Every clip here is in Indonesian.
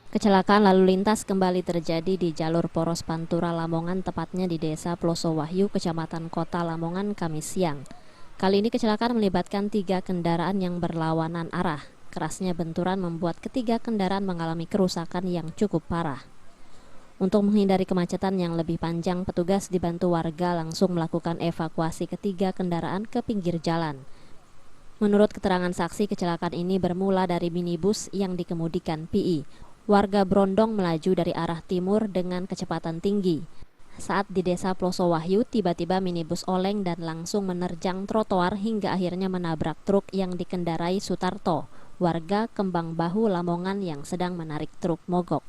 Kecelakaan lalu lintas kembali terjadi di jalur Poros Pantura Lamongan, tepatnya di Desa Ploso Wahyu, Kecamatan Kota Lamongan, Kamis siang. Kali ini kecelakaan melibatkan 3 kendaraan yang berlawanan arah. Kerasnya benturan membuat ketiga kendaraan mengalami kerusakan yang cukup parah. Untuk menghindari kemacetan yang lebih panjang, petugas dibantu warga langsung melakukan evakuasi ketiga kendaraan ke pinggir jalan. Menurut keterangan saksi, kecelakaan ini bermula dari minibus yang dikemudikan PI. Warga berondong melaju dari arah timur dengan kecepatan tinggi. Saat di Desa Ploso Wahyu, tiba-tiba minibus oleng dan langsung menerjang trotoar hingga akhirnya menabrak truk yang dikendarai Sutarto, warga Kembang Bahu, Lamongan yang sedang menarik truk mogok.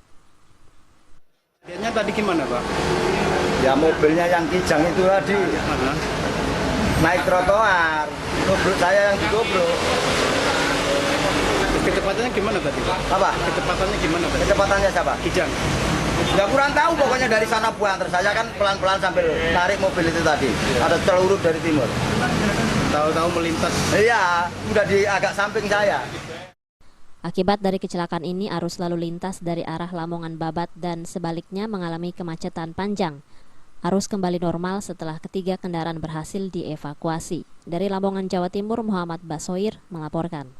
Kayaknya tadi gimana, Pak? Ya mobilnya yang kijang itu tadi naik trotoar, nubruk saya yang digobrok. Kecepatannya gimana tadi, Pak? Apa? Kecepatannya gimana tadi? Kecepatannya siapa? Kijang. Ya kurang tahu, pokoknya dari sana buang. Terus saya kan pelan-pelan sambil narik mobil itu tadi. Ada celurut dari timur. Tahu-tahu melintas. Iya, udah di agak samping saya. Akibat dari kecelakaan ini, arus lalu lintas dari arah Lamongan Babat dan sebaliknya mengalami kemacetan panjang. Arus kembali normal setelah ketiga kendaraan berhasil dievakuasi. Dari Lamongan, Jawa Timur, Muhammad Basoir melaporkan.